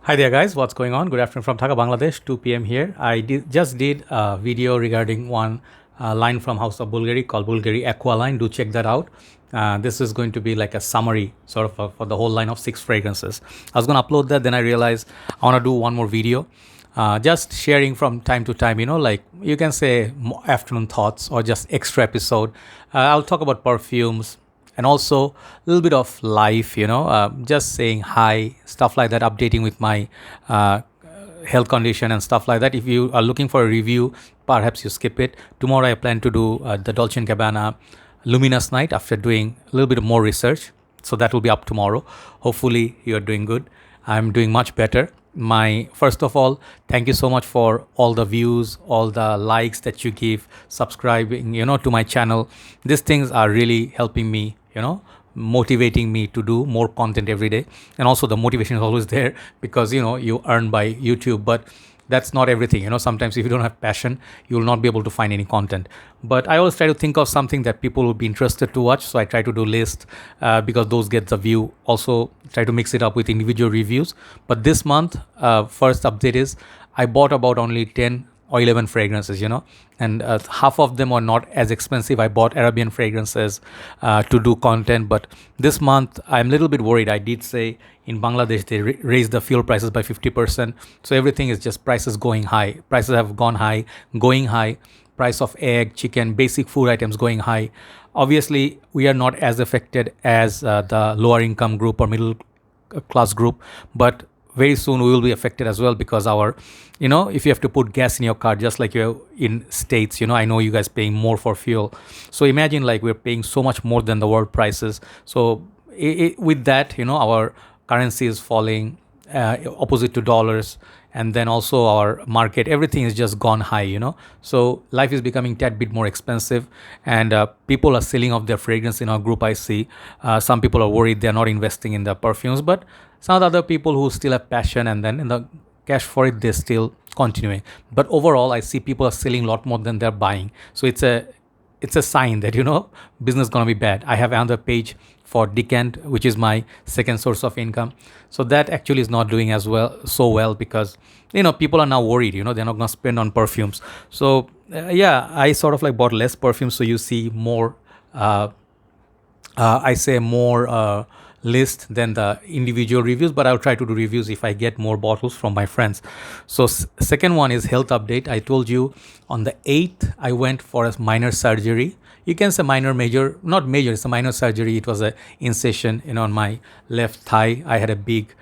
Hi there, guys. What's going on? Good afternoon from Dhaka, Bangladesh. 2 p.m. here. Just did a video regarding one line from House of Bulgari called Bulgari Aqua line. Do check that out. This is going to be like a summary sort of for the whole line of 6 fragrances. I was going to upload that, then I realized I want to do one more video. Just sharing from time to time, like you can say afternoon thoughts or just extra episode. I'll talk about perfumes, and also a little bit of life, just saying hi, stuff like that, updating with my uh, health condition and stuff like that. If you are looking for a review, perhaps you skip it. Tomorrow I plan to do the Dolce & Gabbana Luminous Night after doing a little bit more research. So that will be up tomorrow. Hopefully you are doing good. I'm doing much better. My first of all, thank you so much for all the views, all the likes that you give, subscribing, to my channel. These things are really helping me, motivating me to do more content every day. And also the motivation is always there because you earn by YouTube, but that's not everything. Sometimes if you don't have passion, you will not be able to find any content. But I always try to think of something that people will be interested to watch, so I try to do list because those get the view. Also try to mix it up with individual reviews. But this month, first update is I bought about only 10 or 11 fragrances, and half of them are not as expensive. I bought Arabian fragrances to do content, but this month I'm a little bit worried. I did say in Bangladesh they raised the fuel prices by 50%, so everything is just prices going high. Prices have gone high, going high. Price of egg, chicken, basic food items going high. Obviously, we are not as affected as the lower income group or middle class group, but very soon we will be affected as well because our if you have to put gas in your car just like you're in states, I know you guys paying more for fuel. So imagine like we're paying so much more than the world prices. So with that, our currency is falling opposite to dollars, and then also our market, everything is just gone high, so life is becoming tad bit more expensive, and people are selling off their fragrance. In our group I see some people are worried they're not investing in the perfumes, but some of the other people who still have passion and then in the cash for it, they're still continuing. But overall I see people are selling a lot more than they're buying, so it's a sign that business gonna be bad. I have another page for Decant, which is my second source of income. So that actually is not doing as well so well because people are now worried. They're not gonna spend on perfumes. So yeah, I sort of like bought less perfumes, so you see more. I say more list than the individual reviews, but I'll try to do reviews if I get more bottles from my friends. So second one is health update. I told you on the 8th I went for a minor surgery. You can say minor, major, not major, it's a minor surgery. It was a incision on my left thigh. I had a big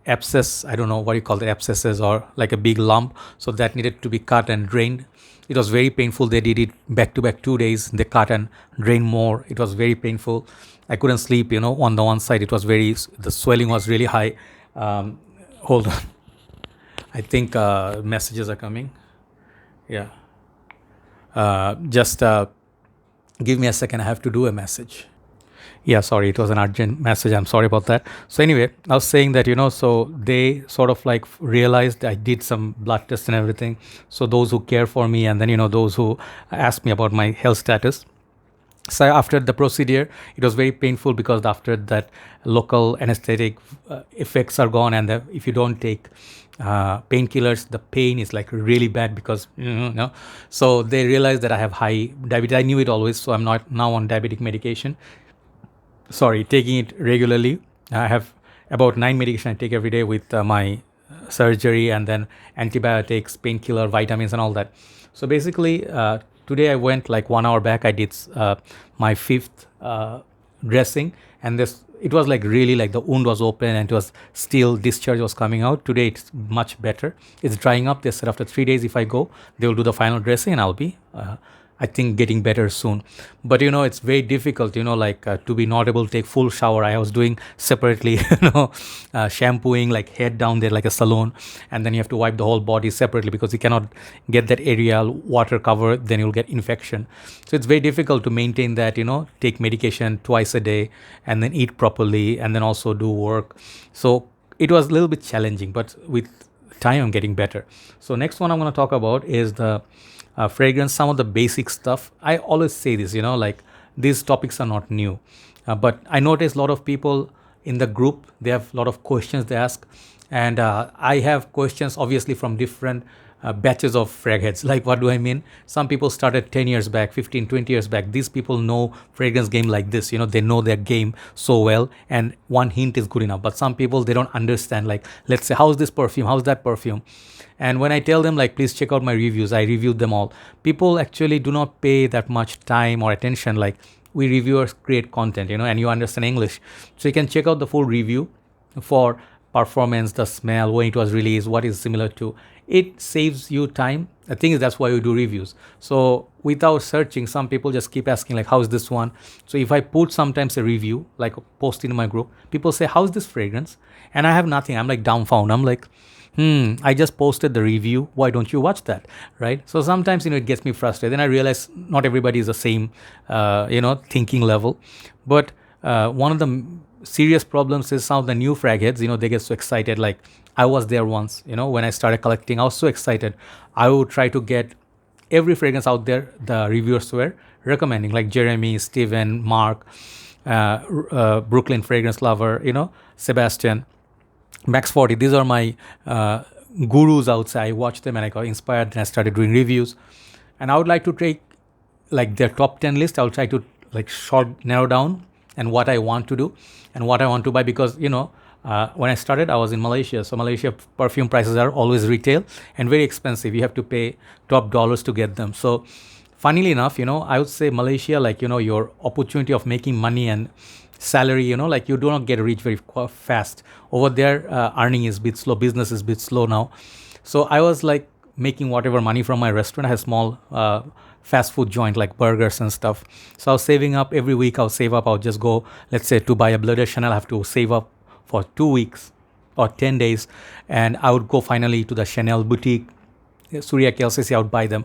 abscess. I don't know what you call the abscesses, or like a big lump, so that needed to be cut and drained. It was very painful. They did it back to back 2 days. They cut and drain more. It was very painful. I couldn't sleep, on the one side. It was the swelling was really high. Hold on. I think messages are coming. Yeah. Just give me a second. I have to do a message. Yeah, sorry, it was an urgent message. I'm sorry about that. So anyway, I was saying that, so they sort of like realized I did some blood tests and everything. So those who care for me, and then, those who ask me about my health status. So after the procedure, it was very painful because after that local anesthetic effects are gone, and if you don't take painkillers, the pain is like really bad because so they realized that I have high diabetes. I knew it always, so I'm not now on diabetic medication. Sorry, taking it regularly. I have about 9 medication I take every day with my surgery, and then antibiotics, painkiller, vitamins, and all that. So basically, today I went like 1 hour back. I did my fifth dressing, and it was like really like the wound was open and it was still discharge was coming out. Today it's much better. It's drying up. They said after 3 days if I go, they will do the final dressing and I'll be I think getting better soon. But it's very difficult, like to be not able to take full shower. I was doing separately, shampooing like head down there like a salon, and then you have to wipe the whole body separately because you cannot get that area water cover, then you'll get infection. So it's very difficult to maintain that, take medication twice a day and then eat properly and then also do work. So it was a little bit challenging, but with time I'm getting better. So next one I'm going to talk about is the fragrance, some of the basic stuff. I always say this, like these topics are not new, but I notice a lot of people in the group, they have a lot of questions they ask, And I have questions obviously from different batches of frag heads. Like, what do I mean? Some people started 10 years back, 15, 20 years back. These people know fragrance game like this. They know their game so well, and one hint is good enough. But some people, they don't understand. Like, let's say, how's this perfume? How's that perfume? And when I tell them, like, please check out my reviews, I reviewed them all. People actually do not pay that much time or attention. Like, we reviewers create content, and you understand English. So you can check out the full review for performance, the smell, when it was released, what is similar to. It saves you time. The thing is, that's why we do reviews. So without searching, some people just keep asking, like, how's this one? So if I put sometimes a review, like a post in my group, people say, how's this fragrance? And I have nothing. I'm like dumbfounded. I'm like, I just posted the review. Why don't you watch that? Right? So sometimes, it gets me frustrated. Then I realize not everybody is the same, thinking level. But one of the serious problems is some of the new frag heads, they get so excited. Like, I was there once, when I started collecting, I was so excited. I would try to get every fragrance out there the reviewers were recommending, like Jeremy, Steven, Mark, Brooklyn Fragrance Lover, Sebastian, Max 40. These are my gurus outside. I watched them and I got inspired and I started doing reviews. And I would like to take like their top 10 list. I'll try to like short narrow down and what I want to do and what I want to buy, because when I started, I was in Malaysia. So Malaysia perfume prices are always retail and very expensive. You have to pay top dollars to get them. So funnily enough, I would say Malaysia, like, your opportunity of making money and salary, like, you do not get rich very fast. Over there, earning is a bit slow. Business is a bit slow now. So I was like making whatever money from my restaurant. I had a small fast food joint like burgers and stuff. So I was saving up every week. I'll save up. I'll just go, let's say, to buy a bloody Chanel, I have to save up for 2 weeks or 10 days. And I would go finally to the Chanel boutique, Surya KLCC, I would buy them.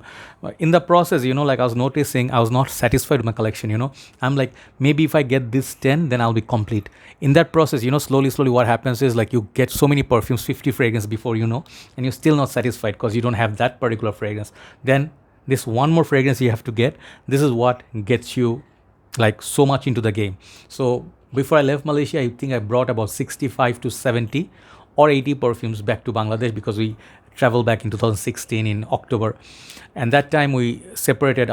In the process, like I was noticing, I was not satisfied with my collection. I'm like, maybe if I get this 10, then I'll be complete. In that process, slowly, what happens is like you get so many perfumes, 50 fragrances before and you're still not satisfied because you don't have that particular fragrance. Then this one more fragrance you have to get. This is what gets you like so much into the game. So before I left Malaysia, I think I brought about 65 to 70 or 80 perfumes back to Bangladesh, because we traveled back in 2016 in October. And that time we separated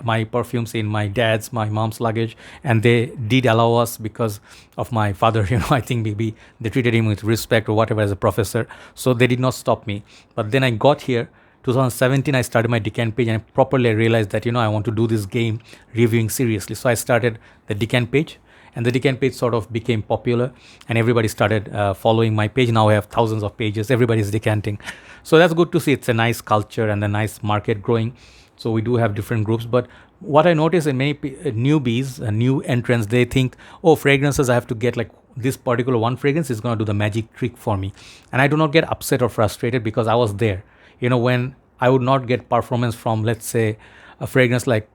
my perfumes in my dad's, my mom's luggage, and they did allow us because of my father. I think maybe they treated him with respect or whatever as a professor. So they did not stop me. But then I got here, 2017, I started my Decant page, and I properly realized that, I want to do this game reviewing seriously. So I started the Decant page, and the Decant page sort of became popular, and everybody started following my page. Now I have thousands of pages. Everybody's decanting. So that's good to see. It's a nice culture and a nice market growing. So we do have different groups. But what I notice in many newbies, new entrants, they think, oh, fragrances, I have to get like this particular one fragrance is going to do the magic trick for me. And I do not get upset or frustrated because I was there. When I would not get performance from, let's say, a fragrance like,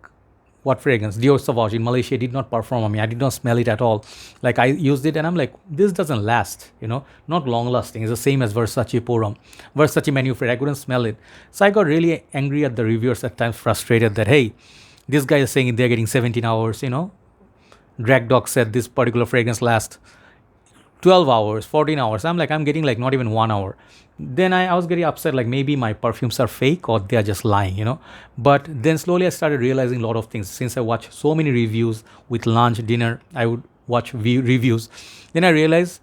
what fragrance? Dior Sauvage in Malaysia did not perform on me. I did not smell it at all. Like, I used it and I'm like, this doesn't last, not long lasting. It's the same as Versace Porum. Versace Manufactured, I couldn't smell it. So I got really angry at the reviewers, at times frustrated that, hey, this guy is saying they're getting 17 hours, Drag Dog said this particular fragrance lasts 12 hours, 14 hours. I'm like, I'm getting like not even 1 hour. Then I was getting upset, like maybe my perfumes are fake or they are just lying. But then slowly I started realizing a lot of things. Since I watched so many reviews with lunch, dinner, I would watch reviews. Then I realized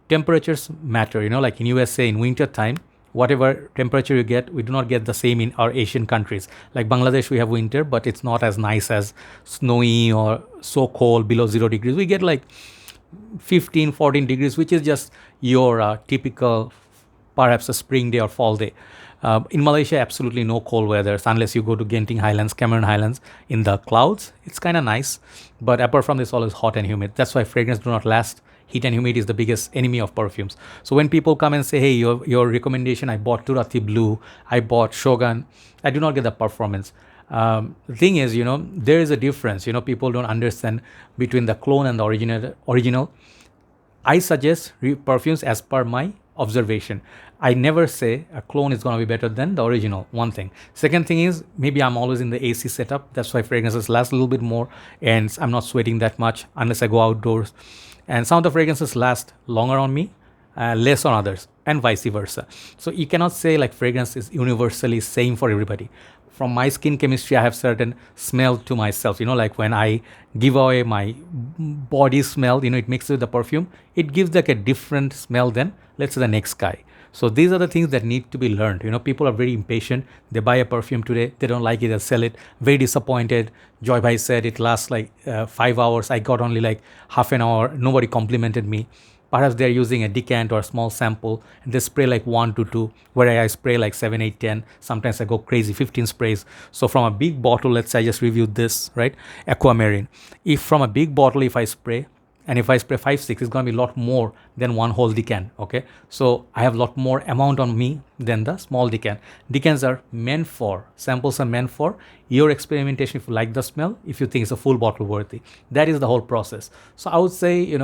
temperatures matter, like in USA in winter time, whatever temperature you get, we do not get the same in our Asian countries. Like Bangladesh, we have winter, but it's not as nice as snowy or so cold below 0 degrees. We get like 15, 14 degrees, which is just your typical, perhaps a spring day or fall day. In Malaysia, absolutely no cold weather unless you go to Genting Highlands, Cameron Highlands in the clouds. It's kind of nice. But apart from this, always hot and humid. That's why fragrance do not last. Heat and humidity is the biggest enemy of perfumes. So when people come and say, hey, your recommendation, I bought Turati Blue, I bought Shogun, I do not get the performance. The thing is, there is a difference. People don't understand between the clone and the original. I suggest perfumes as per my observation. I never say a clone is going to be better than the original, one thing. Second thing is, maybe I'm always in the AC setup. That's why fragrances last a little bit more and I'm not sweating that much unless I go outdoors. And some of the fragrances last longer on me. less on others, and vice versa. So you cannot say like fragrance is universally same for everybody. From my skin chemistry, I have certain smell to myself. Like when I give away my body smell, it mixes with the perfume, it gives like a different smell than, let's say, the next guy. So these are the things that need to be learned. People are very impatient. They buy a perfume today, they don't like it, they sell it. Very disappointed. Joy Bhai said it lasts like 5 hours. I got only like half an hour. Nobody complimented me. Perhaps they're using a decant or a small sample and they spray like 1 to 2, where I spray like 7, 8, 10. Sometimes I go crazy, 15 sprays. So from a big bottle, let's say I just reviewed this, right? Aquamarine. If from a big bottle, if I spray, and if I spray 5, 6, it's going to be a lot more than one whole decant, okay? So I have a lot more amount on me than the small decant. Decants are meant for, samples are meant for your experimentation if you like the smell, if you think it's a full bottle worthy. That is the whole process. So I would say,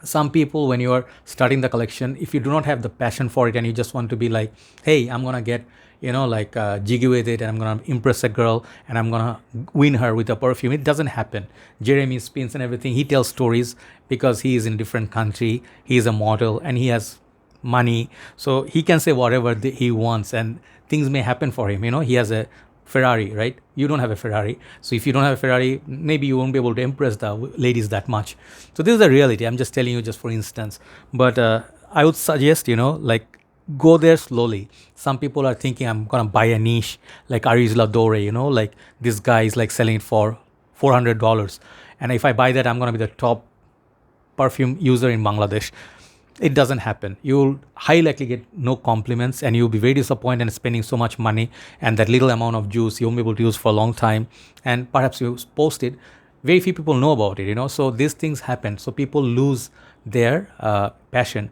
some people, when you are starting the collection, if you do not have the passion for it and you just want to be like, hey, I'm gonna get jiggy with it and I'm gonna impress a girl and I'm gonna win her with a perfume, it doesn't happen. Jeremy spins and everything, he tells stories because he is in a different country, he is a model and he has money, so he can say whatever he wants and things may happen for him. He has a Ferrari, right? You don't have a Ferrari. So if you don't have a Ferrari, maybe you won't be able to impress the ladies that much. So this is the reality. I'm just telling you just for instance. But I would suggest, like go there slowly. Some people are thinking I'm going to buy a niche like Aris Dore, like this guy is like selling it for $400. And if I buy that, I'm going to be the top perfume user in Bangladesh. It doesn't happen. You'll highly likely get no compliments and you'll be very disappointed in spending so much money and that little amount of juice you won't be able to use for a long time. And perhaps you post it, very few people know about it, So these things happen. So people lose their passion.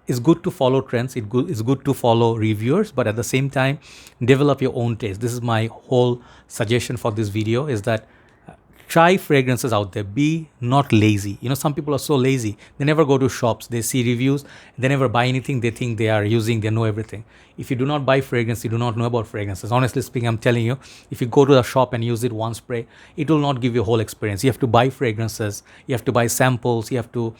It's good to follow trends. It's good to follow reviewers, but at the same time, develop your own taste. This is my whole suggestion for this video is that try fragrances out there. Be not lazy. Some people are so lazy. They never go to shops. They see reviews. They never buy anything. They think they know everything. If you do not buy fragrance, you do not know about fragrances. Honestly speaking, I'm telling you, if you go to the shop and use it one spray, it will not give you a whole experience. You have to buy fragrances. You have to buy samples. You have to,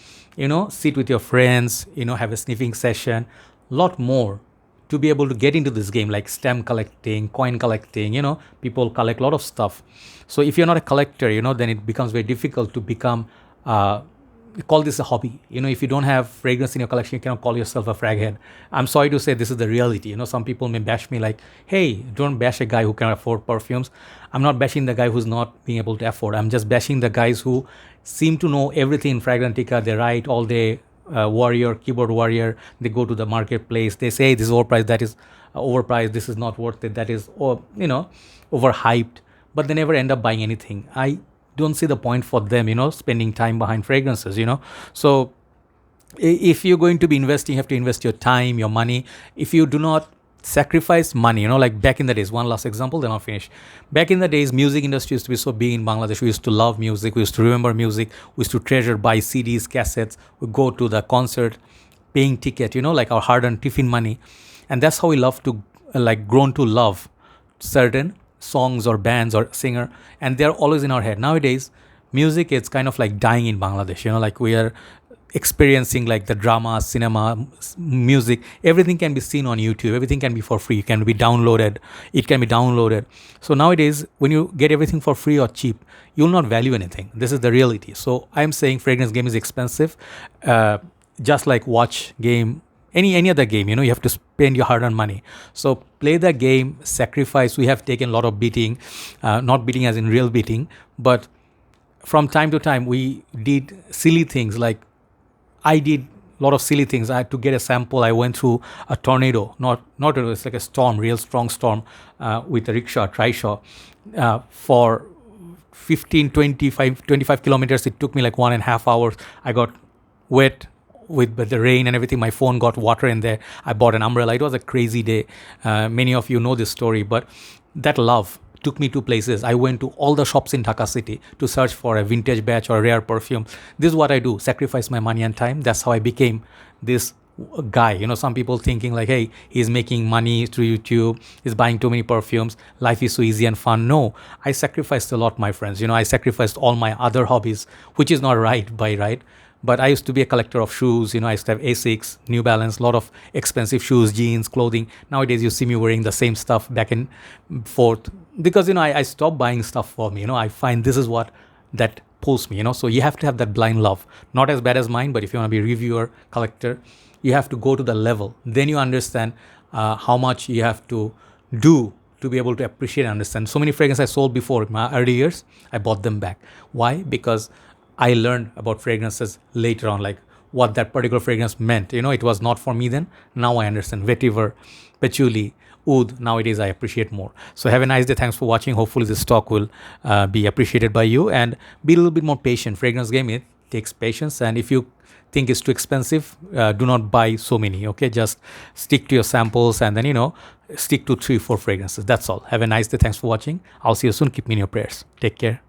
sit with your friends, have a sniffing session. Lot more to be able to get into this game, like stamp collecting, coin collecting, people collect a lot of stuff. So if you're not a collector, then it becomes very difficult to become, call this a hobby. If you don't have fragrance in your collection, you cannot call yourself a frag head. I'm sorry to say this is the reality. Some people may bash me like, hey, don't bash a guy who can afford perfumes. I'm not bashing the guy who's not being able to afford. I'm just bashing the guys who seem to know everything in Fragrantica. They write all day, keyboard warrior, they go to the marketplace, they say this is overpriced, that is overpriced, this is not worth it, that is overhyped, but they never end up buying anything. I don't see the point for them spending time behind fragrances. So if you're going to be investing, you have to invest your time, your money. If you do not sacrifice money, like back in the days, one last example, then I'll finish. Back in the days, music industry used to be so big in Bangladesh. We used to love music. We used to remember music. We used to treasure, buy CDs, cassettes. We go to the concert, paying ticket, like our hard-earned tiffin money. And that's how we love to, grown to love certain songs or bands or singer. And they're always in our head. Nowadays, music is kind of like dying in Bangladesh. Like we are experiencing like the drama, cinema, music, everything can be seen on YouTube. Everything can be for free. It can be downloaded. So nowadays, when you get everything for free or cheap, you will not value anything. This is the reality. So I'm saying fragrance game is expensive. Just like watch game, any other game, you have to spend your hard-earned money. So play the game, sacrifice. We have taken a lot of beating, not beating as in real beating, but from time to time, we did silly things like I did a lot of silly things. I had to get a sample. I went through a tornado, not it's like a storm, real strong storm, with a rickshaw, trishaw, for 25 kilometers. It took me like 1.5 hours. I got wet with the rain and everything. My phone got water in there. I bought an umbrella. It was a crazy day. Many of you know this story, but that love took me to places. I went to all the shops in Dhaka city to search for a vintage batch or a rare perfume. This is what I do, sacrifice my money and time. That's how I became this guy. Some people thinking like, hey, he's making money through YouTube, he's buying too many perfumes, life is so easy and fun. No, I sacrificed a lot, my friends. I sacrificed all my other hobbies, which is not right by right. But I used to be a collector of shoes. I used to have Asics, New Balance, a lot of expensive shoes, jeans, clothing. Nowadays, you see me wearing the same stuff back and forth because, I stopped buying stuff for me. I find this is what that pulls me. So you have to have that blind love. Not as bad as mine, but if you want to be a reviewer, collector, you have to go to the level. Then you understand how much you have to do to be able to appreciate and understand. So many fragrances I sold before in my early years, I bought them back. Why? Because I learned about fragrances later on, like what that particular fragrance meant. It was not for me then. Now I understand. Vetiver, patchouli, oud. Nowadays I appreciate more. So have a nice day. Thanks for watching. Hopefully this talk will be appreciated by you, and be a little bit more patient. Fragrance game, it takes patience, and if you think it's too expensive, do not buy so many. Okay, just stick to your samples, and then stick to 3-4 fragrances. That's all. Have a nice day. Thanks for watching. I'll see you soon. Keep me in your prayers. Take care.